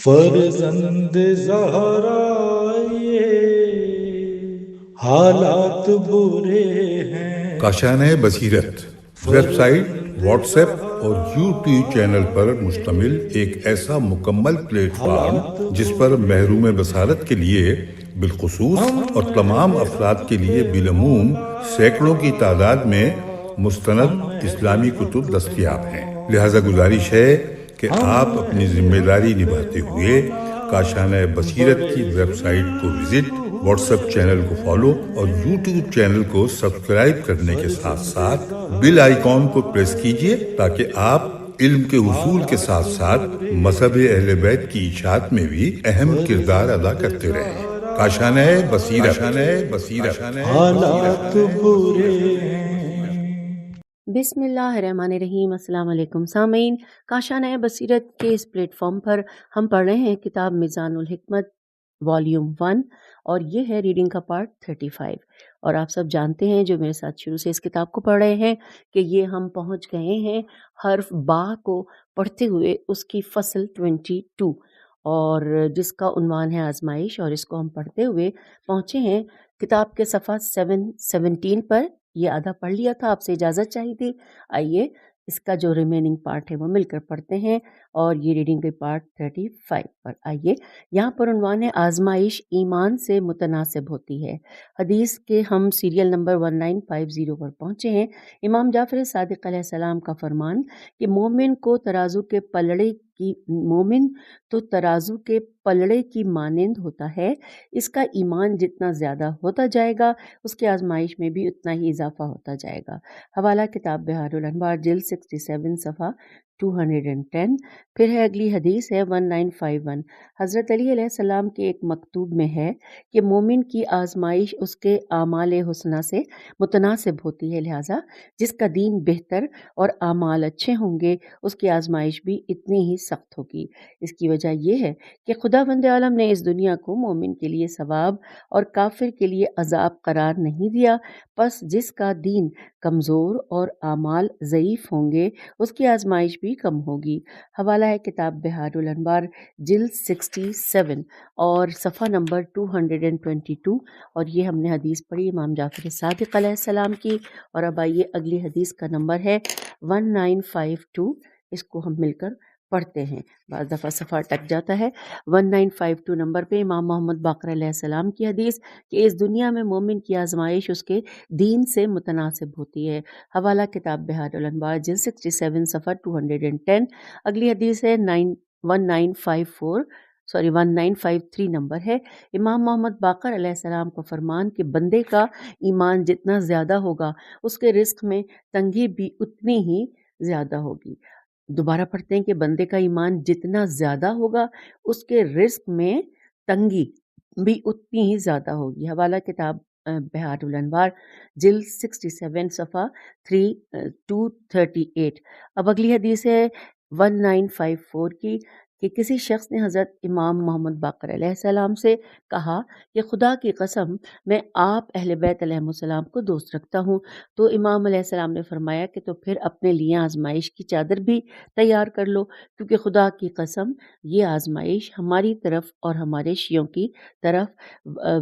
فرزند زہرا یہ حالات برے ہیں۔ کاشانۂ بصیرت ویب سائٹ، واٹس ایپ اور یوٹیوب چینل پر مشتمل ایک ایسا مکمل پلیٹ فارم جس پر محروم بصارت کے لیے بالخصوص اور تمام افراد کے لیے بالعموم سینکڑوں کی تعداد میں مستند اسلامی کتب دستیاب ہیں۔ لہذا گزارش ہے کہ آپ اپنی ذمہ داری نبھاتے ہوئے کاشانۂ بصیرت کی ویب سائٹ کو وزٹ، واٹس ایپ چینل کو فالو اور یوٹیوب چینل کو سبسکرائب کرنے کے ساتھ ساتھ بیل آئیکن کو پریس کیجئے تاکہ آپ علم کے حصول کے ساتھ ساتھ مذہب اہل بیت کی اشاعت میں بھی اہم کردار ادا کرتے رہیں۔ کاشانۂ بصیرت۔ حالات برے ہیں۔ بسم اللہ الرحمن الرحیم۔ السلام علیکم سامعین، کاشانۂ بصیرت کے اس پلیٹ فارم پر ہم پڑھ رہے ہیں کتاب میزان الحکمت والیوم 1 اور یہ ہے ریڈنگ کا پارٹ 35۔ اور آپ سب جانتے ہیں جو میرے ساتھ شروع سے اس کتاب کو پڑھ رہے ہیں کہ یہ ہم پہنچ گئے ہیں حرف با کو پڑھتے ہوئے اس کی فصل 22 اور جس کا عنوان ہے آزمائش، اور اس کو ہم پڑھتے ہوئے پہنچے ہیں کتاب کے صفحہ 717 پر۔ یہ آدھا پڑھ لیا تھا، آپ سے اجازت چاہیے تھی۔ آئیے اس کا جو ریمیننگ پارٹ ہے وہ مل کر پڑھتے ہیں، اور یہ ریڈنگ کے پارٹ 35 پر۔ آئیے، یہاں پر عنوان ہے آزمائش ایمان سے متناسب ہوتی ہے۔ حدیث کے ہم سیریل نمبر 1950 پر پہنچے ہیں۔ امام جعفر صادق علیہ السلام کا فرمان کہ مومن تو ترازو کے پلڑے کی مانند ہوتا ہے، اس کا ایمان جتنا زیادہ ہوتا جائے گا اس کی آزمائش میں بھی اتنا ہی اضافہ ہوتا جائے گا۔ حوالہ کتاب بحار الانوار جلد 67 صفحہ 210۔ پھر ہے اگلی حدیث ہے 1951۔ حضرت علی علیہ السلام کے ایک مکتوب میں ہے کہ مومن کی آزمائش اس کے اعمال حسنہ سے متناسب ہوتی ہے، لہٰذا جس کا دین بہتر اور اعمال اچھے ہوں گے اس کی آزمائش بھی اتنی ہی سخت ہوگی۔ اس کی وجہ یہ ہے کہ خداوند عالم نے اس دنیا کو مومن کے لیے ثواب اور کافر کے لیے عذاب قرار نہیں دیا، پس جس کا دین کمزور اور اعمال ضعیف ہوں گے اس کی آزمائش بھی کم ہوگی۔ حوالہ ہے کتاب بحار الانوار جلد 67 اور صفحہ نمبر 222، اور یہ ہم نے حدیث پڑھی امام جعفر صادق علیہ السلام کی۔ اور اب آئیے اگلی حدیث کا نمبر ہے 1952، اس کو ہم مل کر پڑھتے ہیں۔ بعض دفعہ صفحہ اٹک جاتا ہے۔ 1952 نمبر پہ امام محمد باقر علیہ السلام کی حدیث کہ اس دنیا میں مومن کی آزمائش اس کے دین سے متناسب ہوتی ہے۔ حوالہ کتاب بحار الانوار جلد 67 صفحہ 210۔ اگلی حدیث ہے 1953 نمبر ہے۔ امام محمد باقر علیہ السلام کا فرمان کہ بندے کا ایمان جتنا زیادہ ہوگا اس کے رزق میں تنگی بھی اتنی ہی زیادہ ہوگی۔ دوبارہ پڑھتے ہیں کہ بندے کا ایمان جتنا زیادہ ہوگا اس کے رزق میں تنگی بھی اتنی ہی زیادہ ہوگی۔ حوالہ کتاب بحار الانوار جلد 67 صفحہ 238۔ اب اگلی حدیث ہے 1954 کی کہ کسی شخص نے حضرت امام محمد باقر علیہ السلام سے کہا کہ خدا کی قسم میں آپ اہل بیت علیہ السلام کو دوست رکھتا ہوں، تو امام علیہ السلام نے فرمایا کہ تو پھر اپنے لیے آزمائش کی چادر بھی تیار کر لو، کیونکہ خدا کی قسم یہ آزمائش ہماری طرف اور ہمارے شیعوں کی طرف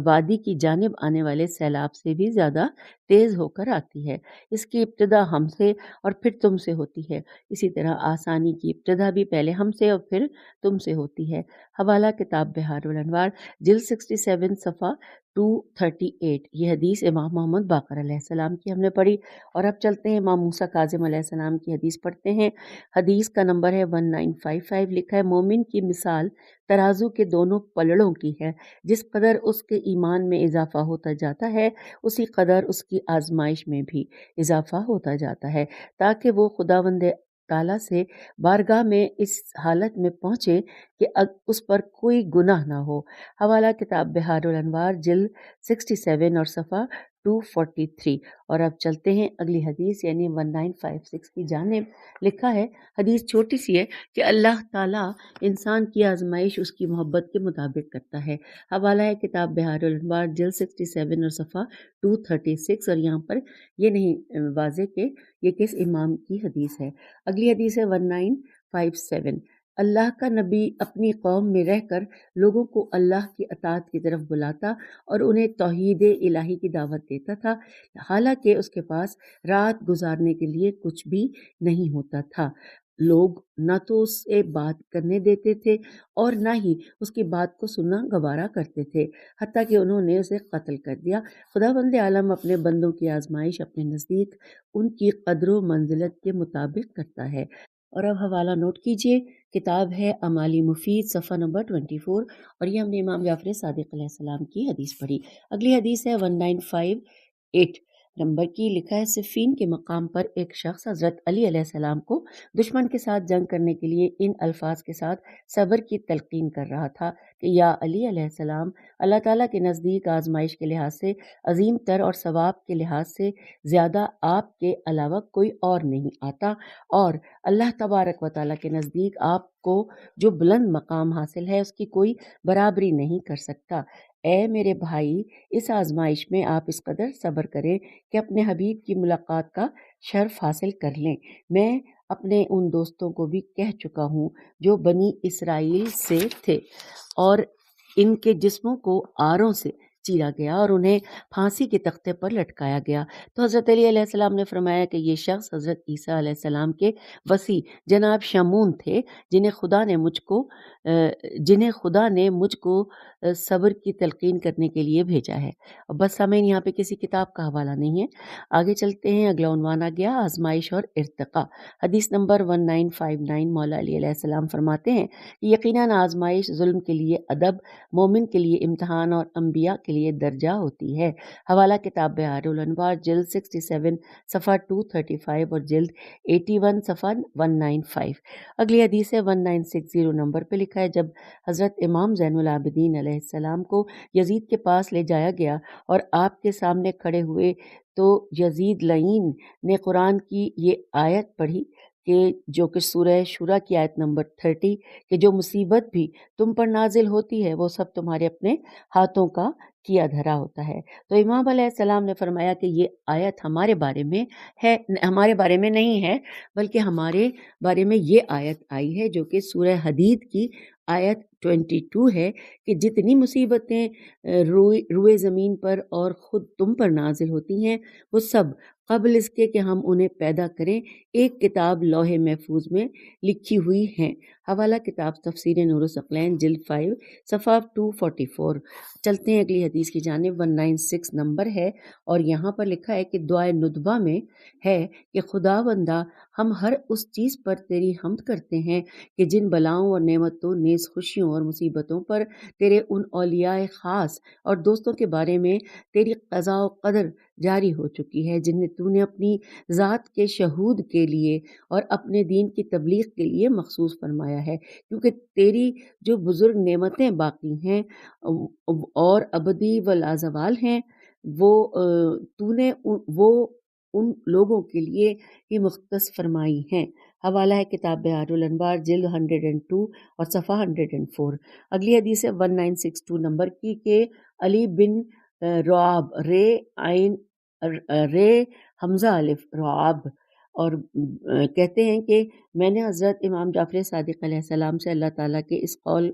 وادی کی جانب آنے والے سیلاب سے بھی زیادہ تیز ہو کر آتی ہے۔ اس کی ابتدا ہم سے اور پھر تم سے ہوتی ہے، اسی طرح آسانی کی ابتدا بھی پہلے ہم سے اور پھر تم سے ہوتی ہے۔ حوالہ کتاب بحار الانوار جلد 67 صفحہ 238۔ یہ حدیث امام محمد باقر علیہ السلام کی ہم نے پڑھی، اور اب چلتے ہیں امام موسیٰ کاظم علیہ السلام کی حدیث پڑھتے ہیں۔ حدیث کا نمبر ہے 1955۔ لکھا ہے مومن کی مثال ترازو کے دونوں پلڑوں کی ہے، جس قدر اس کے ایمان میں اضافہ ہوتا جاتا ہے اسی قدر اس کی آزمائش میں بھی اضافہ ہوتا جاتا ہے، تاکہ وہ خداوند تعالیٰ سے بارگاہ میں اس حالت میں پہنچے کہ اس پر کوئی گناہ نہ ہو۔ حوالہ کتاب بحار الانوار جلد 67 اور صفحہ 243۔ اور اب چلتے ہیں اگلی حدیث یعنی 1956 کی جانب۔ لکھا ہے، حدیث چھوٹی سی ہے کہ اللہ تعالیٰ انسان کی آزمائش اس کی محبت کے مطابق کرتا ہے۔ حوالہ ہے کتاب بحار الانوار جلد 67 اور صفحہ 236، اور یہاں پر یہ نہیں واضح کہ یہ کس امام کی حدیث ہے۔ اگلی حدیث ہے 1957۔ اللہ کا نبی اپنی قوم میں رہ کر لوگوں کو اللہ کی اطاعت کی طرف بلاتا اور انہیں توحید الہی کی دعوت دیتا تھا، حالانکہ اس کے پاس رات گزارنے کے لیے کچھ بھی نہیں ہوتا تھا۔ لوگ نہ تو اس سے بات کرنے دیتے تھے اور نہ ہی اس کی بات کو سننا گوارا کرتے تھے، حتیٰ کہ انہوں نے اسے قتل کر دیا۔ خداوند عالم اپنے بندوں کی آزمائش اپنے نزدیک ان کی قدر و منزلت کے مطابق کرتا ہے۔ اور اب حوالہ نوٹ کیجئے، کتاب ہے اعمال مفید، صفحہ نمبر 24، اور یہ ہم نے امام جعفر صادق علیہ السلام کی حدیث پڑھی۔ اگلی حدیث ہے 1958 نمبر کی، لکھا ہے صفین کے مقام پر ایک شخص حضرت علی علیہ السلام کو دشمن کے ساتھ جنگ کرنے کے لیے ان الفاظ کے ساتھ صبر کی تلقین کر رہا تھا کہ یا علی علیہ السلام، اللہ تعالیٰ کے نزدیک آزمائش کے لحاظ سے عظیم تر اور ثواب کے لحاظ سے زیادہ آپ کے علاوہ کوئی اور نہیں آتا، اور اللہ تبارک و تعالیٰ کے نزدیک آپ کو جو بلند مقام حاصل ہے اس کی کوئی برابری نہیں کر سکتا۔ اے میرے بھائی، اس آزمائش میں آپ اس قدر صبر کریں کہ اپنے حبیب کی ملاقات کا شرف حاصل کر لیں۔ میں اپنے ان دوستوں کو بھی کہہ چکا ہوں جو بنی اسرائیل سے تھے اور ان کے جسموں کو آروں سے چیرا گیا اور انہیں پھانسی کے تختے پر لٹکایا گیا، تو حضرت علی علیہ السلام نے فرمایا کہ یہ شخص حضرت عیسیٰ علیہ السلام کے وصی جناب شمعون تھے، جنہیں خدا نے مجھ کو صبر کی تلقین کرنے کے لیے بھیجا ہے۔ اور بس ہمیں یہاں پہ کسی کتاب کا حوالہ نہیں ہے، آگے چلتے ہیں۔ اگلا عنوان آ گیا آزمائش اور ارتقاء۔ حدیث نمبر 1959، مولا علی علیہ السلام فرماتے ہیں کہ یقیناً آزمائش ظلم کے لیے ادب، مومن کے لیے امتحان اور انبیاء کے لیے درجہ ہوتی ہے۔ حوالہ کتاب بحار الانوار، جلد 67 صفحہ 235 اور جلد 81 صفحہ 195۔ اگلی حدیث ہے 1960 نمبر پہ، لکھا ہے جب حضرت امام زین العابدین علیہ السلام کو یزید کے پاس لے جایا گیا اور آپ کے سامنے کھڑے ہوئے تو یزید لعین نے قرآن کی یہ آیت پڑھی کہ جو کہ سورہ شورى کی آیت نمبر 30، کہ جو مصیبت بھی تم پر نازل ہوتی ہے وہ سب تمہارے اپنے ہاتھوں کا کیا دھرا ہوتا ہے۔ تو امام علیہ السلام نے فرمایا کہ یہ آیت ہمارے بارے میں نہیں ہے، بلکہ ہمارے بارے میں یہ آیت آئی ہے جو کہ سورہ حدید کی آیت 22 ہے کہ جتنی مصیبتیں روئے زمین پر اور خود تم پر نازل ہوتی ہیں وہ سب قبل اس کے کہ ہم انہیں پیدا کریں ایک کتاب لوح محفوظ میں لکھی ہوئی ہیں۔ حوالہ کتاب تفسیر نور الثقلین، جلد 5 صفحہ 244۔ چلتے ہیں اگلی حدیث کی جانب، 196 نمبر ہے، اور یہاں پر لکھا ہے کہ دعائے ندبہ میں ہے کہ خدا بندہ ہم ہر اس چیز پر تیری حمد کرتے ہیں کہ جن بلاؤں اور نعمتوں، نیز خوشیوں اور مصیبتوں پر تیرے ان اولیاء خاص اور دوستوں کے بارے میں تیری قضاء و قدر جاری ہو چکی ہے، جنہیں تو نے اپنی ذات کے شہود کے لیے اور اپنے دین کی تبلیغ کے لیے مخصوص فرمایا ہے، کیونکہ تیری جو بزرگ نعمتیں باقی ہیں اور ابدی و لازوال ہیں، وہ تو نے وہ ان لوگوں کے لیے ہی مختص فرمائی ہیں۔ حوالہ ہے کتاب بحار الانوار، جلد 102 اور صفحہ 104۔ اگلی حدیث ہے 1962 نمبر کی کہ علی بن رعاب، رے حمزہ الف رعاب، اور کہتے ہیں کہ میں نے حضرت امام جعفر صادق علیہ السلام سے اللہ تعالیٰ کے اس قول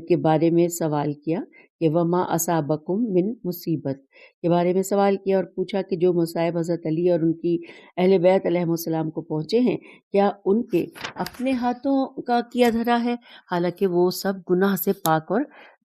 کے بارے میں سوال کیا کہ وما اصابکم من مصیبت کے بارے میں سوال کیا، اور پوچھا کہ جو مصائب حضرت علی اور ان کی اہل بیت علیہ السلام کو پہنچے ہیں کیا ان کے اپنے ہاتھوں کا کیا دھرا ہے، حالانکہ وہ سب گناہ سے پاک اور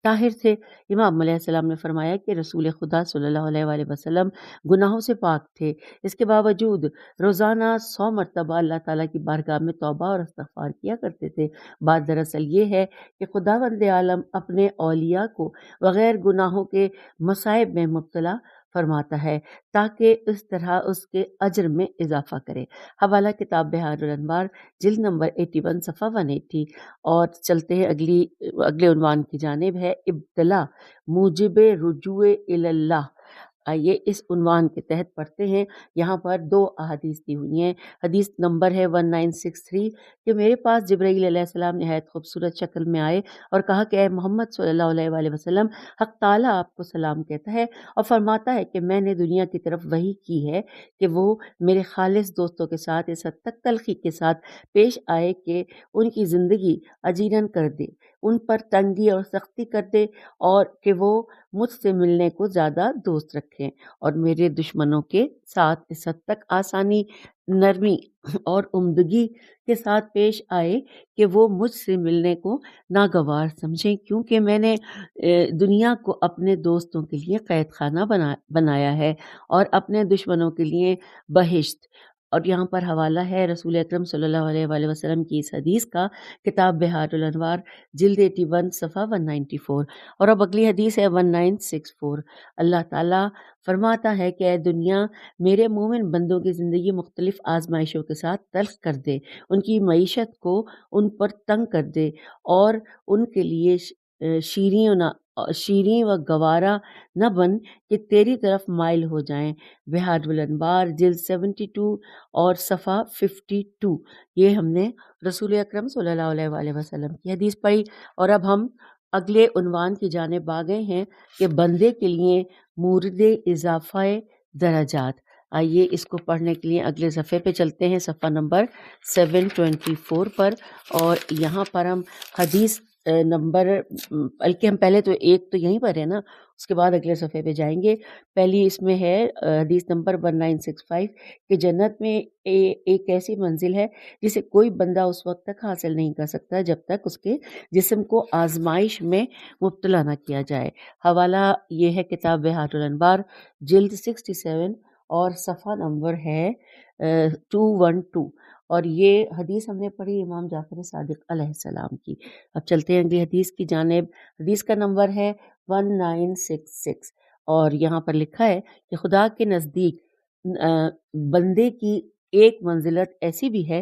طاہر تھے۔ امام علیہ السلام نے فرمایا کہ رسول خدا صلی اللہ علیہ وآلہ وسلم گناہوں سے پاک تھے، اس کے باوجود روزانہ 100 مرتبہ اللہ تعالیٰ کی بارگاہ میں توبہ اور استغفار کیا کرتے تھے۔ بات دراصل یہ ہے کہ خداوند عالم اپنے اولیاء کو بغیر گناہوں کے مصائب میں مبتلا فرماتا ہے تاکہ اس طرح اس کے اجر میں اضافہ کرے۔ حوالہ کتاب بحار الانوار، جلد نمبر 81 صفحہ 180۔ اور چلتے ہیں اگلے عنوان کی جانب، ہے ابتلا موجب رجوع الی اللہ۔ آئیے اس عنوان کے تحت پڑھتے ہیں۔ یہاں پر 2 احادیث دی ہوئی ہیں۔ حدیث نمبر ہے 1963 کہ میرے پاس جبرائیل علیہ السلام نہایت خوبصورت شکل میں آئے اور کہا کہ اے محمد صلی اللہ علیہ وآلہ وسلم، حق تعالیٰ آپ کو سلام کہتا ہے اور فرماتا ہے کہ میں نے دنیا کی طرف وحی کی ہے کہ وہ میرے خالص دوستوں کے ساتھ اس حد تک تلخی کے ساتھ پیش آئے کہ ان کی زندگی اجیرن کر دے، ان پر تنگی اور سختی کر دے، اور کہ وہ مجھ سے ملنے کو زیادہ دوست رکھیں، اور میرے دشمنوں کے ساتھ اس حد تک آسانی، نرمی اور عمدگی کے ساتھ پیش آئے کہ وہ مجھ سے ملنے کو ناگوار سمجھیں، کیونکہ میں نے دنیا کو اپنے دوستوں کے لیے قید خانہ بنایا ہے اور اپنے دشمنوں کے لیے بہشت۔ اور یہاں پر حوالہ ہے رسول اکرم صلی اللہ علیہ وآلہ وسلم کی اس حدیث کا، کتاب بحار الانوار جلد 81 صفحہ 194۔ اور اب اگلی حدیث ہے 1964۔ اللہ تعالیٰ فرماتا ہے کہ اے دنیا، میرے مومن بندوں کی زندگی مختلف آزمائشوں کے ساتھ تلخ کر دے، ان کی معیشت کو ان پر تنگ کر دے اور ان کے لیے شیریں و گوارا نہ بن کہ تیری طرف مائل ہو جائیں۔ بحار الانوار جلد 72 اور صفحہ 52۔ یہ ہم نے رسول اکرم صلی اللہ علیہ وآلہ وسلم کی حدیث پڑھی، اور اب ہم اگلے عنوان کی جانب آ گئے ہیں کہ بندے کے لیے مورد اضافہ درجات۔ آئیے اس کو پڑھنے کے لیے اگلے صفحے پہ چلتے ہیں، صفحہ نمبر 724 پر، اور یہاں پر ہم حدیث نمبر، بلکہ ہم پہلے تو ایک تو یہیں پر ہے نا، اس کے بعد اگلے صفحے پہ جائیں گے۔ پہلی اس میں ہے حدیث نمبر 1965 کہ جنت میں ایک ایسی منزل ہے جسے کوئی بندہ اس وقت تک حاصل نہیں کر سکتا جب تک اس کے جسم کو آزمائش میں مبتلا نہ کیا جائے۔ حوالہ یہ ہے کتاب بحار الانوار جلد 67 اور صفحہ نمبر ہے 212، اور یہ حدیث ہم نے پڑھی امام جعفر صادق علیہ السلام کی۔ اب چلتے ہیں اگلی حدیث کی جانب۔ حدیث کا نمبر ہے 1966، اور یہاں پر لکھا ہے کہ خدا کے نزدیک بندے کی ایک منزلت ایسی بھی ہے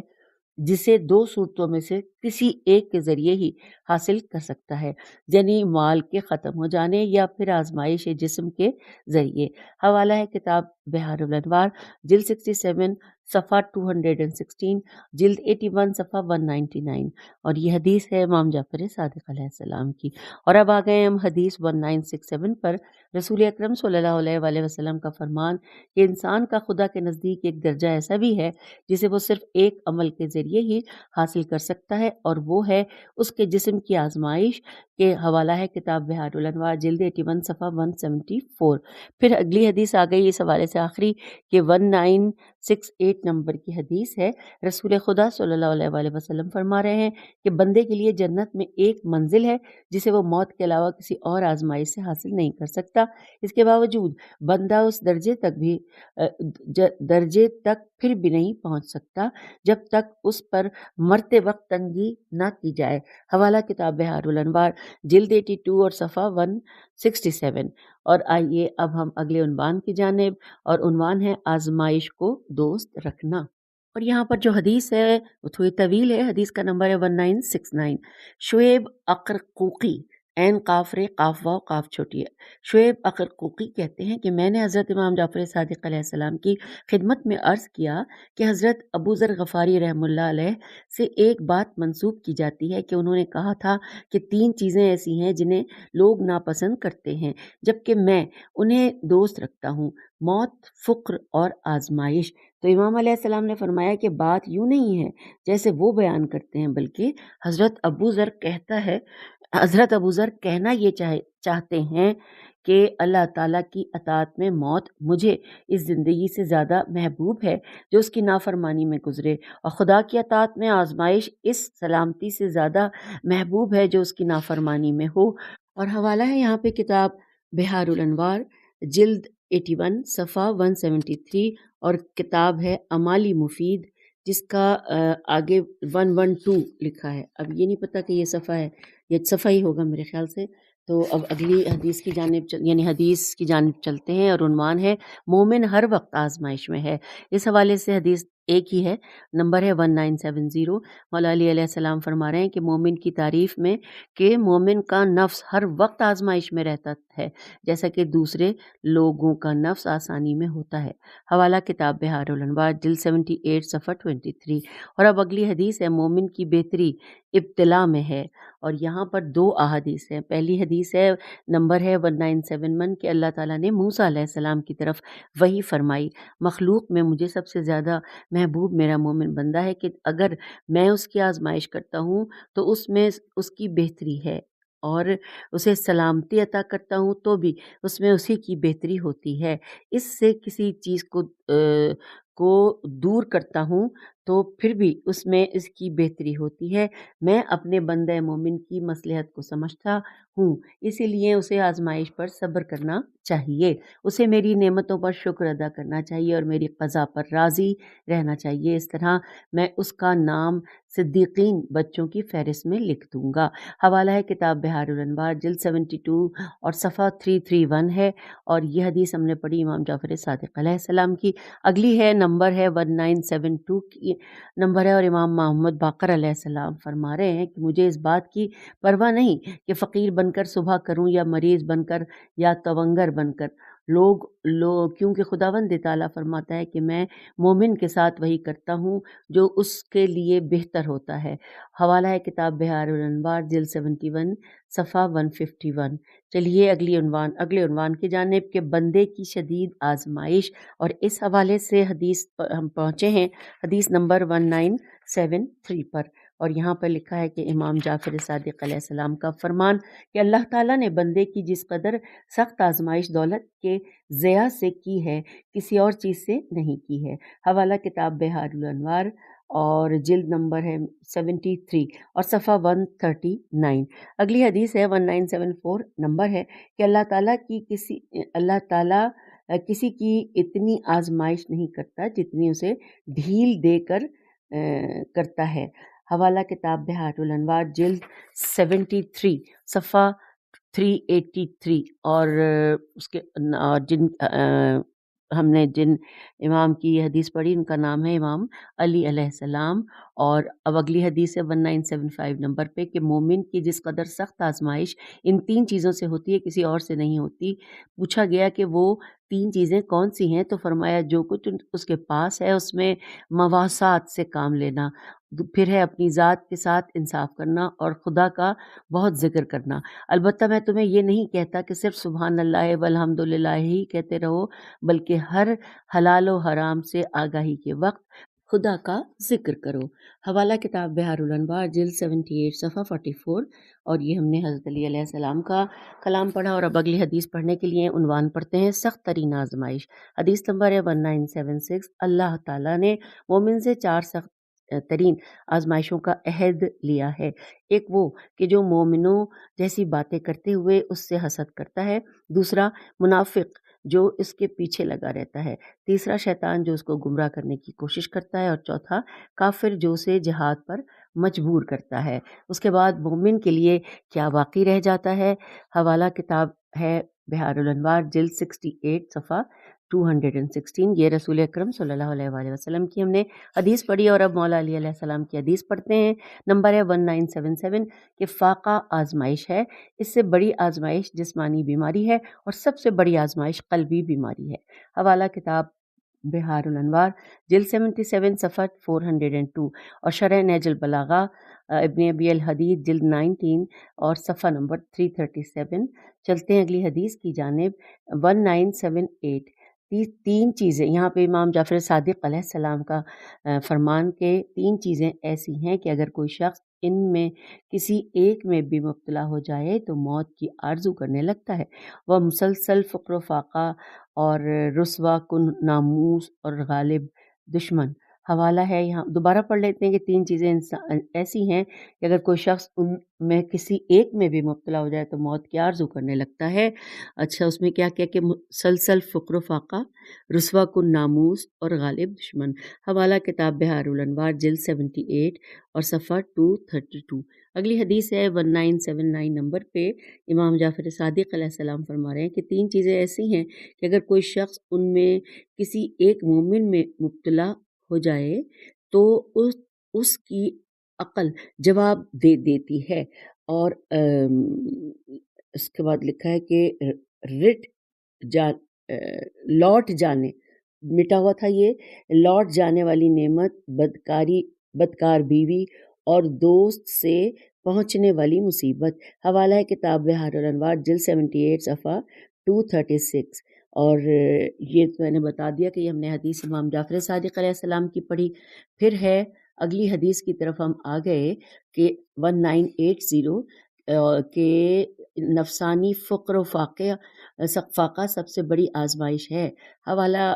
جسے 2 صورتوں میں سے کسی ایک کے ذریعے ہی حاصل کر سکتا ہے، یعنی مال کے ختم ہو جانے یا پھر آزمائش جسم کے ذریعے۔ حوالہ ہے کتاب بحار الانوار جلد 67 صفحہ 216، جلد 81 صفحہ 199، اور یہ حدیث ہے امام جعفر صادق علیہ السلام کی۔ اور اب آ گئے ہم حدیث 1967 پر۔ رسول اکرم صلی اللہ علیہ وآلہ وسلم کا فرمان کہ انسان کا خدا کے نزدیک ایک درجہ ایسا بھی ہے جسے وہ صرف ایک عمل کے ذریعے ہی حاصل کر سکتا ہے، اور وہ ہے اس کے جسم کی آزمائش، کے حوالہ ہے کتاب بحار الانوار جلد 81 صفحہ 174۔ پھر اگلی حدیث آ گئی اس حوالے سے آخری کہ 1968 نمبر کی حدیث ہے۔ رسول خدا صلی اللہ علیہ وآلہ وسلم فرما رہے ہیں کہ بندے کے لیے جنت میں ایک منزل ہے جسے وہ موت کے علاوہ کسی اور آزمائش سے حاصل نہیں کر سکتا۔ اس کے باوجود بندہ اس درجے تک پھر بھی نہیں پہنچ سکتا جب تک اس پر مرتے وقت تنگی نہ کی جائے۔ حوالہ کتاب بحار الانوار جلد 82 اور صفحہ 167۔ اور آئیے اب ہم اگلے عنوان کی جانب، اور عنوان ہے آزمائش کو دوست رکھنا۔ اور یہاں پر جو حدیث ہے وہ تھوڑی طویل ہے۔ حدیث کا نمبر ہے 1969۔ شعیب اقرقوقی، عین قاف رے قاف واو قاف چھوٹی ہے، شعیب اقرقوقی کہتے ہیں کہ میں نے حضرت امام جعفر صادق علیہ السلام کی خدمت میں عرض کیا کہ حضرت ابو ذر غفاری رحمہ اللہ علیہ سے ایک بات منسوب کی جاتی ہے کہ انہوں نے کہا تھا کہ 3 چیزیں ایسی ہیں جنہیں لوگ ناپسند کرتے ہیں جبکہ میں انہیں دوست رکھتا ہوں: موت، فقر اور آزمائش۔ تو امام علیہ السلام نے فرمایا کہ بات یوں نہیں ہے جیسے وہ بیان کرتے ہیں، بلکہ حضرت ابو ذر کہنا یہ چاہتے ہیں کہ اللہ تعالیٰ کی اطاعت میں موت مجھے اس زندگی سے زیادہ محبوب ہے جو اس کی نافرمانی میں گزرے، اور خدا کی اطاعت میں آزمائش اس سلامتی سے زیادہ محبوب ہے جو اس کی نافرمانی میں ہو۔ اور حوالہ ہے یہاں پہ کتاب بحار الانوار جلد 81 صفحہ 173، اور کتاب ہے امالی مفید جس کا آگے 112 لکھا ہے۔ اب یہ نہیں پتہ کہ یہ صفحہ ہے یہ صفحہ ہی ہوگا میرے خیال سے۔ تو اب اگلی حدیث کی جانب یعنی حدیث کی جانب چلتے ہیں، اور عنوان ہے مومن ہر وقت آزمائش میں ہے۔ اس حوالے سے حدیث ایک ہی ہے، نمبر ہے 1970۔ مولا علی علیہ السلام فرما رہے ہیں کہ مومن کی تعریف میں کہ مومن کا نفس ہر وقت آزمائش میں رہتا ہے، جیسا کہ دوسرے لوگوں کا نفس آسانی میں ہوتا ہے۔ حوالہ کتاب بحار الانوار جلد 78 صفحہ 23۔ اور اب اگلی حدیث ہے مومن کی بہتری ابتلا میں ہے، اور یہاں پر دو احادیث ہیں۔ پہلی حدیث ہے، نمبر ہے 1971، کہ اللہ تعالیٰ نے موسیٰ علیہ السلام کی طرف وحی فرمائی، مخلوق میں مجھے سب سے زیادہ محبوب میرا مومن بندہ ہے کہ اگر میں اس کی آزمائش کرتا ہوں تو اس میں اس کی بہتری ہے، اور اسے سلامتی عطا کرتا ہوں تو بھی اس میں اسی کی بہتری ہوتی ہے۔ اس سے کسی چیز کو دور کرتا ہوں تو پھر بھی اس میں اس کی بہتری ہوتی ہے۔ میں اپنے بندہ مومن کی مصلحت کو سمجھتا ہوں، اسی لیے اسے آزمائش پر صبر کرنا چاہیے، اسے میری نعمتوں پر شکر ادا کرنا چاہیے اور میری قضا پر راضی رہنا چاہیے۔ اس طرح میں اس کا نام صدیقین بچوں کی فہرست میں لکھ دوں گا۔ حوالہ ہے کتاب بحار الانوار جلد 72 اور صفحہ 331 ہے، اور یہ حدیث ہم نے پڑھی امام جعفر صادق علیہ السلام کی۔ اگلی ہے، نمبر ہے 1972 کی نمبر ہے، اور امام محمد باقر علیہ السلام فرما رہے ہیں کہ مجھے اس بات کی پرواہ نہیں کہ فقیر بن کر صبح کروں یا مریض بن کر یا تونگر بن کر، کیونکہ خداوند تعالیٰ فرماتا ہے کہ میں مومن کے ساتھ وہی کرتا ہوں جو اس کے لیے بہتر ہوتا ہے۔ حوالہ ہے کتاب بحار الانوار جلد 71 صفحہ 151۔ چلیے اگلے عنوان کی جانب، کہ بندے کی شدید آزمائش، اور اس حوالے سے حدیث پر ہم پہنچے ہیں، حدیث نمبر 1973 پر، اور یہاں پر لکھا ہے کہ امام جعفر صادق علیہ السلام کا فرمان کہ اللہ تعالیٰ نے بندے کی جس قدر سخت آزمائش دولت کے ضیاع سے کی ہے، کسی اور چیز سے نہیں کی ہے۔ حوالہ کتاب بحار الانوار اور جلد نمبر ہے 73 اور صفحہ 139۔ اگلی حدیث ہے 1974، نمبر ہے کہ اللہ تعالیٰ کسی کی اتنی آزمائش نہیں کرتا جتنی اسے ڈھیل دے کر کرتا ہے۔ حوالہ کتاب بحار الانوار جلد 73 صفحہ 383، اور اس کے ہم نے جن امام کی یہ حدیث پڑھی ان کا نام ہے امام علی علیہ السلام۔ اور اب اگلی حدیث ہے 1975 نمبر پہ، کہ مومن کی جس قدر سخت آزمائش ان 3 چیزوں سے ہوتی ہے کسی اور سے نہیں ہوتی۔ پوچھا گیا کہ وہ 3 چیزیں کون سی ہیں، تو فرمایا جو کچھ اس کے پاس ہے اس میں مواسات سے کام لینا، پھر ہے اپنی ذات کے ساتھ انصاف کرنا، اور خدا کا بہت ذکر کرنا۔ البتہ میں تمہیں یہ نہیں کہتا کہ صرف سبحان اللہ والحمد للہ ہی کہتے رہو، بلکہ ہر حلال و حرام سے آگاہی کے وقت خدا کا ذکر کرو۔ حوالہ کتاب بحار الانوار جلد 78 صفحہ 44، اور یہ ہم نے حضرت علی علیہ السلام کا کلام پڑھا۔ اور اب اگلی حدیث پڑھنے کے لیے عنوان پڑھتے ہیں سخت ترین آزمائش۔ حدیث نمبر ہے 1976۔ اللہ تعالیٰ نے مومن سے 4 سخت ترین آزمائشوں کا عہد لیا ہے۔ ایک وہ کہ جو مومنوں جیسی باتیں کرتے ہوئے اس سے حسد کرتا ہے، دوسرا منافق جو اس کے پیچھے لگا رہتا ہے، تیسرا شیطان جو اس کو گمراہ کرنے کی کوشش کرتا ہے، اور چوتھا کافر جو اسے جہاد پر مجبور کرتا ہے۔ اس کے بعد مومن کے لیے کیا باقی رہ جاتا ہے؟ حوالہ کتاب ہے بحار الانوار جلد 68 صفحہ 216۔ یہ رسول اکرم صلی اللہ علیہ وآلہ وسلم کی ہم نے حدیث پڑھی، اور اب مولا علی علیہ السلام کی حدیث پڑھتے ہیں۔ نمبر ہے 1977، کہ فاقہ آزمائش ہے، اس سے بڑی آزمائش جسمانی بیماری ہے، اور سب سے بڑی آزمائش قلبی بیماری ہے۔ حوالہ کتاب بحار الانوار جلد 77 صفحہ 402، اور شرح نہج البلاغہ ابن ابی الحدید جلد 19 اور صفحہ نمبر 337۔ چلتے ہیں اگلی حدیث کی جانب 1978۔ 3 چیزیں یہاں پہ امام جعفر صادق علیہ السلام کا فرمان کہ 3 چیزیں ایسی ہیں کہ اگر کوئی شخص ان میں کسی ایک میں بھی مبتلا ہو جائے تو موت کی آرزو کرنے لگتا ہے۔ وہ مسلسل فقر و فاقہ اور رسوا کن ناموس اور غالب دشمن۔ حوالہ ہے، یہاں دوبارہ پڑھ لیتے ہیں کہ 3 چیزیں ایسی ہیں کہ اگر کوئی شخص ان میں کسی ایک میں بھی مبتلا ہو جائے تو موت کی آرزو کرنے لگتا ہے۔ اچھا، اس میں کیا کیا کہ مسلسل فقر و فاقہ، رسوا کن ناموس اور غالب دشمن۔ حوالہ کتاب بہار الانوار جلد 78 اور صفحہ 232۔ اگلی حدیث ہے 1979 نمبر پہ، امام جعفر صادق علیہ السلام فرما رہے ہیں کہ 3 چیزیں ایسی ہیں کہ اگر کوئی شخص ان میں کسی ایک مومن میں مبتلا ہو جائے تو اس کی عقل جواب دے دیتی ہے، اور اس کے بعد لکھا ہے کہ لوٹ جانے، مٹا ہوا تھا یہ، لوٹ جانے والی نعمت، بدکار بیوی اور دوست سے پہنچنے والی مصیبت۔ حوالہ ہے کتاب بہار الانوار جلد 78 صفحہ 236۔ اور یہ تو میں نے بتا دیا کہ یہ ہم نے حدیث امام جعفر صادق علیہ السلام کی پڑھی۔ پھر ہے اگلی حدیث کی طرف ہم آ گئے کہ 1980 کہ نفسانی فقر و فاقہ سب سے بڑی آزمائش ہے۔ حوالہ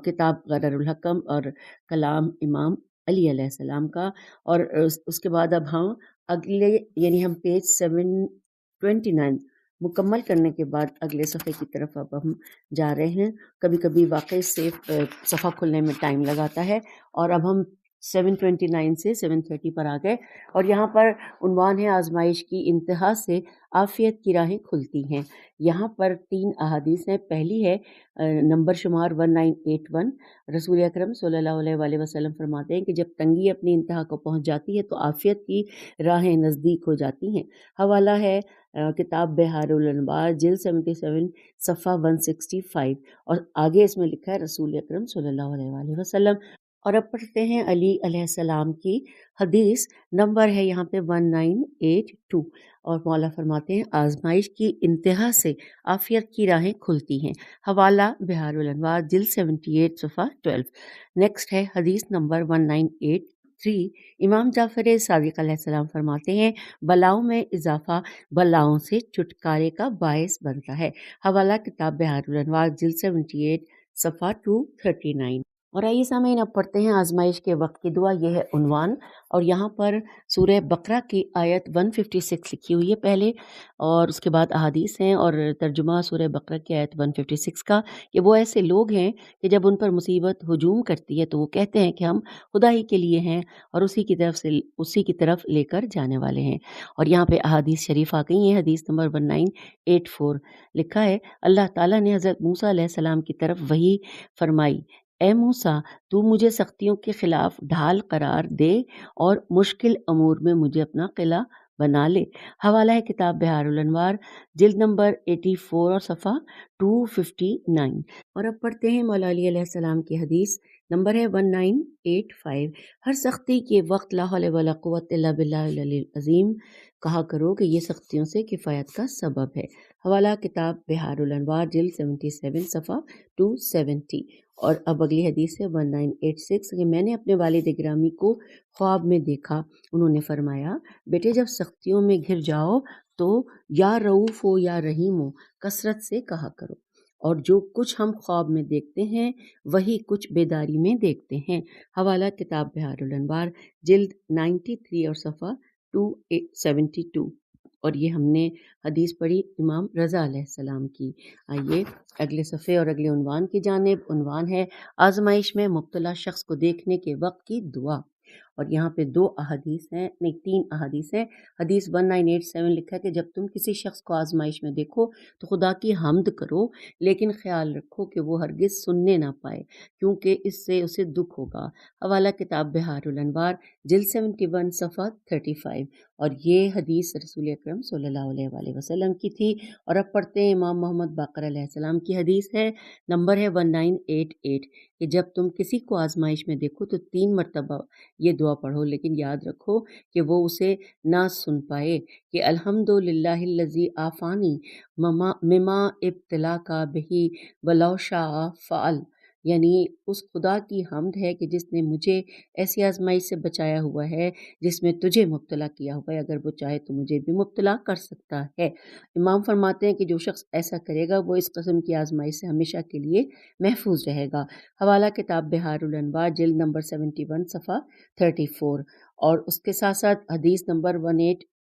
کتاب غرر الحکم اور کلام امام علی علیہ السلام کا۔ اور اس کے بعد اب ہم اگلے یعنی ہم پیج 729 مکمل کرنے کے بعد اگلے صفحے کی طرف اب ہم جا رہے ہیں۔ کبھی کبھی واقعی سے صفحہ کھلنے میں ٹائم لگاتا ہے، اور اب ہم 729 سے 730 پر آ گئے، اور یہاں پر عنوان ہے آزمائش کی انتہا سے عافیت کی راہیں کھلتی ہیں۔ یہاں پر 3 احادیث ہیں۔ پہلی ہے نمبر شمار 1981، رسول اکرم صلی اللہ علیہ وآلہ وسلم فرماتے ہیں کہ جب تنگی اپنی انتہا کو پہنچ جاتی ہے تو عافیت کی راہیں نزدیک ہو جاتی ہیں۔ حوالہ ہے کتاب بہار الانوار جلد 77 صفحہ 165، اور آگے اس میں لکھا ہے رسول اکرم صلی اللہ علیہ وآلہ وسلم۔ اور اب پڑھتے ہیں علی علیہ السلام کی حدیث، نمبر ہے یہاں پہ 1982، اور مولا فرماتے ہیں آزمائش کی انتہا سے عافیت کی راہیں کھلتی ہیں۔ حوالہ بہار الانوار جلد 78 صفحہ 12۔ نیکسٹ ہے حدیث نمبر 1983، امام جعفر صادق علیہ السلام فرماتے ہیں بلاؤں میں اضافہ بلاؤں سے چھٹکارے کا باعث بنتا ہے۔ حوالہ کتاب بہار الانوار جلد 78 صفحہ 239۔ اور آئیے سامعین اب پڑھتے ہیں آزمائش کے وقت کی دعا، یہ ہے عنوان، اور یہاں پر سورہ بقرہ کی آیت 156 لکھی ہوئی ہے پہلے، اور اس کے بعد احادیث ہیں اور ترجمہ سورہ بقرہ کی آیت 156 کا، کہ وہ ایسے لوگ ہیں کہ جب ان پر مصیبت ہجوم کرتی ہے تو وہ کہتے ہیں کہ ہم خدا ہی کے لیے ہیں اور اسی کی طرف لے کر جانے والے ہیں۔ اور یہاں پہ احادیث شریف آ گئی ہیں۔ حدیث نمبر 1984 لکھا ہے اللہ تعالیٰ نے حضرت موسیٰ علیہ السلام کی طرف وحی فرمائی، اے موسیٰ تو مجھے سختیوں کے خلاف ڈھال قرار دے اور مشکل امور میں مجھے اپنا قلعہ بنا لے۔ حوالہ ہے کتاب بہار الانوار جلد نمبر 84 اور صفحہ 259۔ اور اب پڑھتے ہیں مولا علی علیہ السلام کی حدیث، نمبر ہے 1985، ہر سختی کے وقت لا حول ولا قوت الا باللہ العلی العظیم کہا کرو کہ یہ سختیوں سے کفایت کا سبب ہے۔ حوالہ کتاب بہار الانوار جلد 77 صفحہ 270۔ اور اب اگلی حدیث ہے 1986 کہ میں نے اپنے والد گرامی کو خواب میں دیکھا، انہوں نے فرمایا بیٹے جب سختیوں میں گھر جاؤ تو یا رؤوف ہو یا رحیم ہو کثرت سے کہا کرو، اور جو کچھ ہم خواب میں دیکھتے ہیں وہی کچھ بیداری میں دیکھتے ہیں۔ حوالہ کتاب بہار الانوار جلد 93 اور صفحہ 272۔ اور یہ ہم نے حدیث پڑھی امام رضا علیہ السلام کی۔ آئیے اگلے صفحے اور اگلے عنوان کی جانب۔ عنوان ہے آزمائش میں مبتلا شخص کو دیکھنے کے وقت کی دعا، اور یہاں پہ 2 احادیث ہیں، نہیں 3 احادیث ہیں۔ حدیث 1987 لکھا ہے کہ جب تم کسی شخص کو آزمائش میں دیکھو تو خدا کی حمد کرو، لیکن خیال رکھو کہ وہ ہرگز سننے نہ پائے کیونکہ اس سے اسے دکھ ہوگا۔ حوالہ کتاب بہار الانوار جلد 71 صفحہ 35۔ اور یہ حدیث رسول اکرم صلی اللہ علیہ وآلہ وسلم کی تھی۔ اور اب پڑھتے ہیں امام محمد باقر علیہ السلام کی حدیث ہے، نمبر ہے 1988 کہ جب تم کسی کو آزمائش میں دیکھو تو 3 مرتبہ یہ دعا پڑھو، لیکن یاد رکھو کہ وہ اسے نہ سن پائے کہ الحمدللہ الذی عافانی مما ابتلا کا بہی ولو شاء فعل، یعنی اس خدا کی حمد ہے کہ جس نے مجھے ایسی آزمائش سے بچایا ہوا ہے جس میں تجھے مبتلا کیا ہوا ہے، اگر وہ چاہے تو مجھے بھی مبتلا کر سکتا ہے۔ امام فرماتے ہیں کہ جو شخص ایسا کرے گا وہ اس قسم کی آزمائش سے ہمیشہ کے لیے محفوظ رہے گا۔ حوالہ کتاب بحار الانوار جلد نمبر 71 صفحہ 34، اور اس کے ساتھ ساتھ حدیث نمبر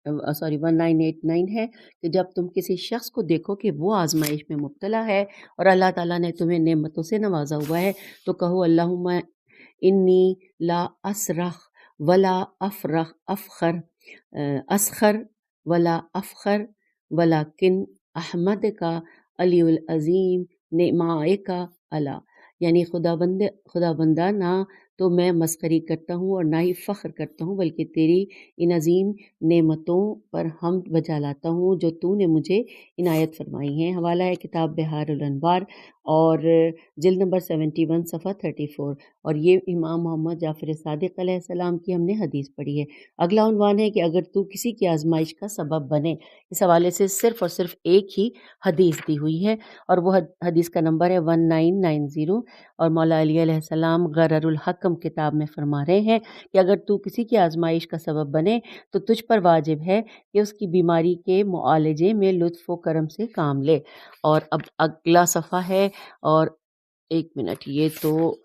1989 ہے کہ جب تم کسی شخص کو دیکھو کہ وہ آزمائش میں مبتلا ہے اور اللہ تعالیٰ نے تمہیں نعمتوں سے نوازا ہوا ہے تو کہو اللہم انی لا اسرخ ولا اسخر ولا افخر ولیکن احمد کا علی العظیم نعمائکا علا، یعنی خدا بندہ نہ تو میں مسخری کرتا ہوں اور نہ ہی فخر کرتا ہوں، بلکہ تیری ان عظیم نعمتوں پر حمد بجا لاتا ہوں جو تو نے مجھے عنایت فرمائی ہیں۔ حوالہ ہے کتاب بحار الانوار اور جلد نمبر 71 صفحہ 34، اور یہ امام محمد جعفر صادق علیہ السلام کی ہم نے حدیث پڑھی ہے۔ اگلا عنوان ہے کہ اگر تو کسی کی آزمائش کا سبب بنے، اس حوالے سے صرف اور صرف ایک ہی حدیث دی ہوئی ہے اور وہ حدیث کا نمبر ہے 1990، اور مولا علی علیہ السلام غرر الحکم کتاب میں فرما رہے ہیں کہ اگر تو کسی کی آزمائش کا سبب بنے تو تجھ پر واجب ہے کہ اس کی بیماری کے معالجے میں لطف و کرم سے کام لے۔ اور اب اگلا صفحہ ہے، اور ایک منٹ، یہ تو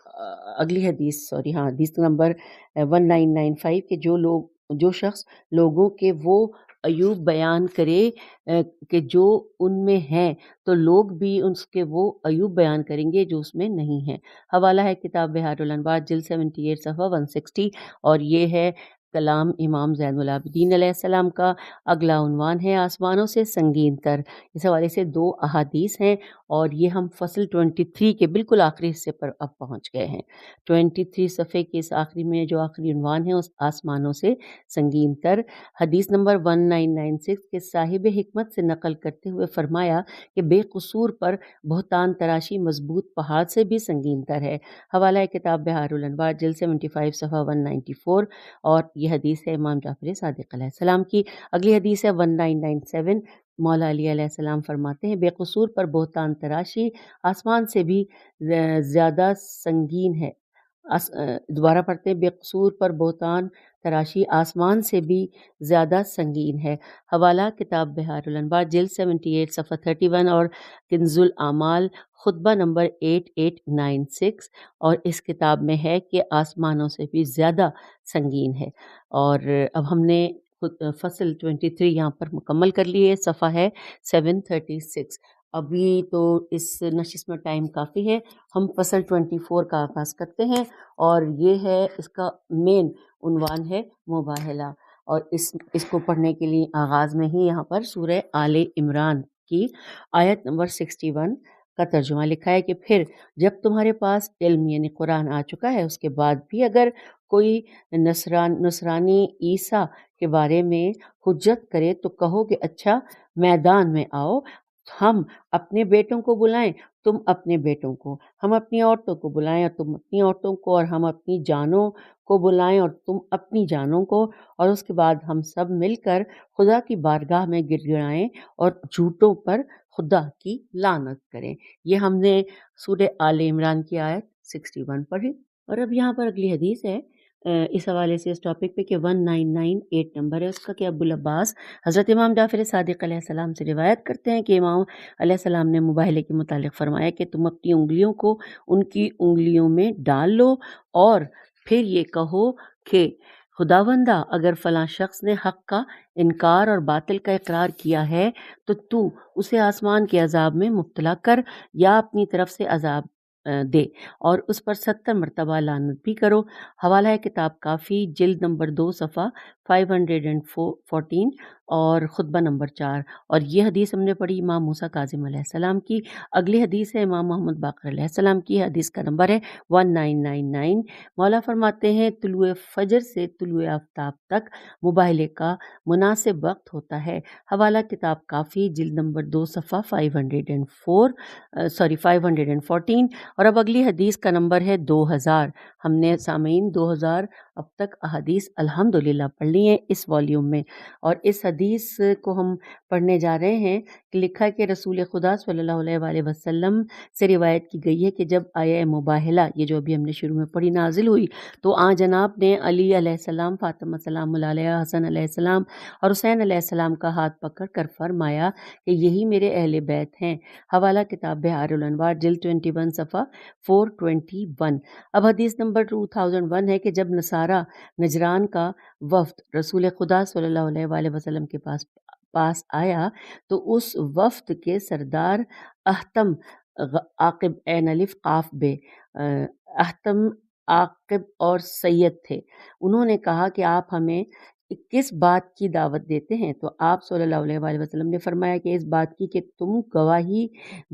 اگلی حدیث حدیث نمبر 1995 کہ جو شخص لوگوں کے وہ عیوب بیان کرے کہ جو ان میں ہیں تو لوگ بھی اس کے وہ عیوب بیان کریں گے جو اس میں نہیں ہیں۔ حوالہ ہے کتاب بحار الانوار جلد 78 صفحہ 160، اور یہ ہے کلام امام زین العابدین علیہ السلام کا۔ اگلا عنوان ہے آسمانوں سے سنگین تر، اس حوالے سے 2 احادیث ہیں، اور یہ ہم فصل 23 کے بالکل آخری حصے پر اب پہنچ گئے ہیں۔ 23 صفحے کے اس آخری میں جو آخری عنوان ہے اس آسمانوں سے سنگین تر، حدیث نمبر 1996 کے صاحب حکمت سے نقل کرتے ہوئے فرمایا کہ بے قصور پر بہتان تراشی مضبوط پہاڑ سے بھی سنگین تر ہے۔ حوالہ کتاب بحار الانوار جلد 75 صفحہ 194، اور یہ حدیث ہے امام جعفر صادق علیہ السلام کی۔ اگلی حدیث ہے 1997، مولا علی علیہ السلام فرماتے ہیں بے قصور پر بہتان تراشی آسمان سے بھی زیادہ سنگین ہے۔ دوبارہ پڑھتے ہیں، بے قصور پر بہتان تراشی آسمان سے بھی زیادہ سنگین ہے۔ حوالہ کتاب بحار الانوار جلد 78 صفحہ 31 اور کنز الاعمال خطبہ نمبر 8896، اور اس کتاب میں ہے کہ آسمانوں سے بھی زیادہ سنگین ہے۔ اور اب ہم نے فصل 23 یہاں پر مکمل کر لی ہے، صفحہ ہے 736۔ ابھی تو اس نشست میں ٹائم کافی ہے، ہم فصل 24 کا آغاز کرتے ہیں، اور یہ ہے اس کا مین عنوان ہے مباہلہ، اور اس کو پڑھنے کے لیے آغاز میں ہی یہاں پر سورہ آل عمران کی آیت نمبر 61 کا ترجمہ لکھا ہے کہ پھر جب تمہارے پاس علم یعنی قرآن آ چکا ہے، اس کے بعد بھی اگر کوئی نصرانی عیسیٰ کے بارے میں حجت کرے تو کہو کہ اچھا میدان میں آؤ، ہم اپنے بیٹوں کو بلائیں تم اپنے بیٹوں کو، ہم اپنی عورتوں کو بلائیں اور تم اپنی عورتوں کو، اور ہم اپنی جانوں کو بلائیں اور تم اپنی جانوں کو، اور اس کے بعد ہم سب مل کر خدا کی بارگاہ میں گر گڑائیں اور جھوٹوں پر خدا کی لعنت کریں۔ یہ ہم نے سورہ آل عمران کی آیت 61 پڑھی، اور اب یہاں پر اگلی حدیث ہے اس حوالے سے اس ٹاپک پہ کہ 1998 نمبر ہے اس کا، کہ ابو العباس حضرت امام جعفر صادق علیہ السلام سے روایت کرتے ہیں کہ امام علیہ السلام نے مباہلے کے متعلق فرمایا کہ تم اپنی انگلیوں کو ان کی انگلیوں میں ڈال لو اور پھر یہ کہو کہ خداوندہ اگر فلاں شخص نے حق کا انکار اور باطل کا اقرار کیا ہے تو اسے آسمان کے عذاب میں مبتلا کر یا اپنی طرف سے عذاب دے اور اس پر 70 مرتبہ لعنت بھی کرو۔ حوالہ ہے کتاب کافی جلد نمبر 2 صفحہ 514 اور خطبہ نمبر 4، اور یہ حدیث ہم نے پڑھی امام موسیٰ کاظم علیہ السلام کی۔ اگلی حدیث ہے امام محمد باقر علیہ السلام کی، حدیث کا نمبر ہے 1999۔ مولا فرماتے ہیں طلوع فجر سے طلوع آفتاب تک مباہلے کا مناسب وقت ہوتا ہے۔ حوالہ کتاب کافی جلد نمبر 2 صفحہ 514، اور اب اگلی حدیث کا نمبر ہے 2000۔ ہم نے سامعین 2000 اب تک احادیث الحمدللہ پڑھ لی ہیں اس والیوم میں، اور اس حدیث کو ہم پڑھنے جا رہے ہیں کہ لکھا ہے کہ رسول خدا صلی اللہ علیہ وآلہ وسلم سے روایت کی گئی ہے کہ جب آیہ مباہلہ، یہ جو ابھی ہم نے شروع میں پڑھی، نازل ہوئی تو آن جناب نے علی علیہ السلام، فاطمہ سلام اللہ علیہ، حسن علیہ السلام اور حسین علیہ السلام کا ہاتھ پکڑ کر فرمایا کہ یہی میرے اہل بیت ہیں۔ حوالہ کتاب بہار الانوار جلد 21 صفحہ 421۔ اب حدیث نمبر 2001 ہے کہ جب نصارہ نجران کا وفد رسول خدا صلی اللہ علیہ وآلہ وسلم کے پاس آیا تو اس وفد کے سردار احتم عاقب عین الف قاف بے احتم عاقب اور سید تھے۔ انہوں نے کہا کہ آپ ہمیں کس بات کی دعوت دیتے ہیں؟ تو آپ صلی اللہ علیہ وآلہ وسلم نے فرمایا کہ اس بات کی کہ تم گواہی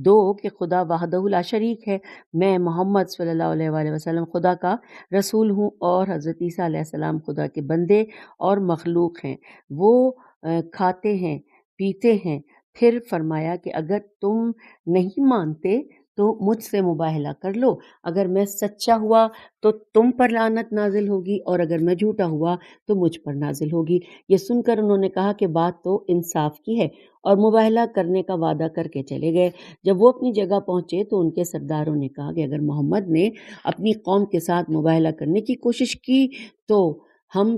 دو کہ خدا وحدہ لا شریک ہے، میں محمد صلی اللہ علیہ وآلہ وسلم خدا کا رسول ہوں اور حضرت عیسیٰ علیہ السلام خدا کے بندے اور مخلوق ہیں، وہ کھاتے ہیں پیتے ہیں۔ پھر فرمایا کہ اگر تم نہیں مانتے تو مجھ سے مباہلہ کر لو، اگر میں سچا ہوا تو تم پر لعنت نازل ہوگی اور اگر میں جھوٹا ہوا تو مجھ پر نازل ہوگی۔ یہ سن کر انہوں نے کہا کہ بات تو انصاف کی ہے، اور مباہلہ کرنے کا وعدہ کر کے چلے گئے۔ جب وہ اپنی جگہ پہنچے تو ان کے سرداروں نے کہا کہ اگر محمد نے اپنی قوم کے ساتھ مباہلہ کرنے کی کوشش کی تو ہم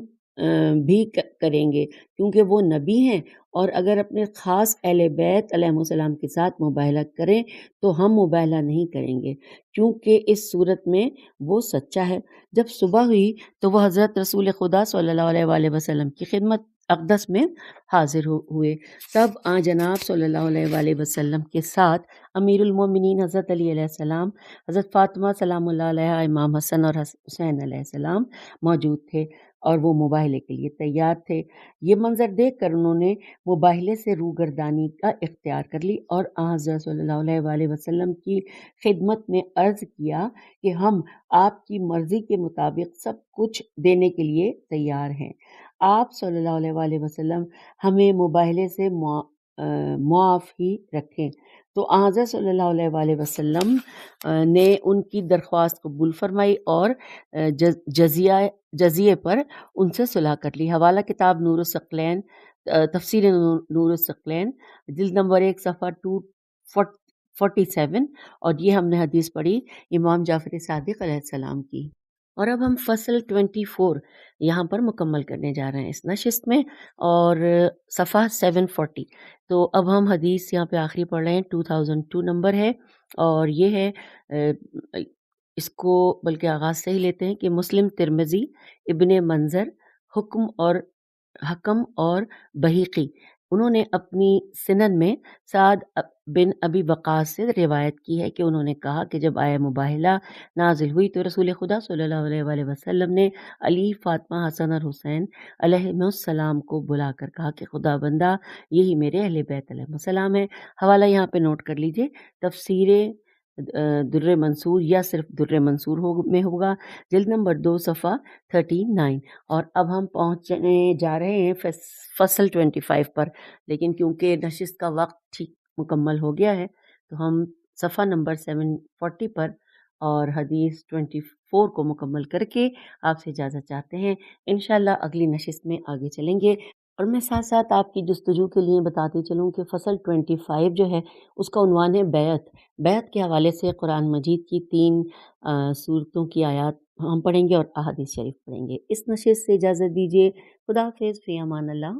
بھی کریں گے، کیونکہ وہ نبی ہیں، اور اگر اپنے خاص اہل بیت علیہ السلام کے ساتھ مباہلہ کریں تو ہم مباہلہ نہیں کریں گے، کیونکہ اس صورت میں وہ سچا ہے۔ جب صبح ہوئی تو وہ حضرت رسول خدا صلی اللہ علیہ وآلہ وسلم کی خدمت اقدس میں حاضر ہوئے۔ تب آن جناب صلی اللہ علیہ وآلہ وسلم کے ساتھ امیر المومنین حضرت علی علیہ السلام، حضرت فاطمہ سلام اللہ علیہ، امام حسن اور حسین علیہ السلام موجود تھے اور وہ مباہلے کے لیے تیار تھے۔ یہ منظر دیکھ کر انہوں نے مباہلے سے روگردانی کا اختیار کر لی اور آن حضرت صلی اللہ علیہ وآلہ وسلم کی خدمت میں عرض کیا کہ ہم آپ کی مرضی کے مطابق سب کچھ دینے کے لیے تیار ہیں، آپ صلی اللہ علیہ وآلہ وسلم ہمیں مباہلے سے معاف ہی رکھیں۔ تو حضرت صلی اللہ علیہ وآلہ وسلم نے ان کی درخواست قبول فرمائی اور جزیے پر ان سے صلح کر لی۔ حوالہ کتاب نور الثقلین، تفسیر نور الثقلین جلد نمبر 1 صفحہ 247، اور یہ ہم نے حدیث پڑھی امام جعفر صادق علیہ السلام کی۔ اور اب ہم فصل 24 یہاں پر مکمل کرنے جا رہے ہیں اس نشست میں، اور صفحہ 740۔ تو اب ہم حدیث یہاں پہ آخری پڑھ رہے ہیں، 2002 نمبر ہے، اور یہ ہے اس کو بلکہ آغاز سے ہی لیتے ہیں کہ مسلم، ترمذی، ابن منظر، حکم اور بہیقی، انہوں نے اپنی سنن میں سعد بن ابی وقاص سے روایت کی ہے کہ انہوں نے کہا کہ جب آیہ مباہلہ نازل ہوئی تو رسول خدا صلی اللہ علیہ وآلہ وسلم نے علی، فاطمہ، حسن اور حسین علیہ السلام کو بلا کر کہا کہ خدا بندہ یہی میرے اہل بیت علیہ السلام ہے۔ حوالہ یہاں پہ نوٹ کر لیجئے، تفسیر در منصور یا صرف در منصور میں ہوگا، جلد نمبر 2 صفحہ 39۔ اور اب ہم پہنچنے جا رہے ہیں فصل 25 پر، لیکن کیونکہ نشست کا وقت ٹھیک مکمل ہو گیا ہے تو ہم صفحہ نمبر 740 پر اور حدیث 24 کو مکمل کر کے آپ سے اجازت چاہتے ہیں۔ انشاءاللہ اگلی نشست میں آگے چلیں گے، اور میں ساتھ ساتھ آپ کی جستجو کے لیے بتاتی چلوں کہ فصل 25 جو ہے اس کا عنوان ہے بیعت کے حوالے سے قرآن مجید کی 3 سورتوں کی آیات ہم پڑھیں گے اور احادیث شریف پڑھیں گے۔ اس نشست سے اجازت دیجیے، خدا حافظ، فی امان اللہ۔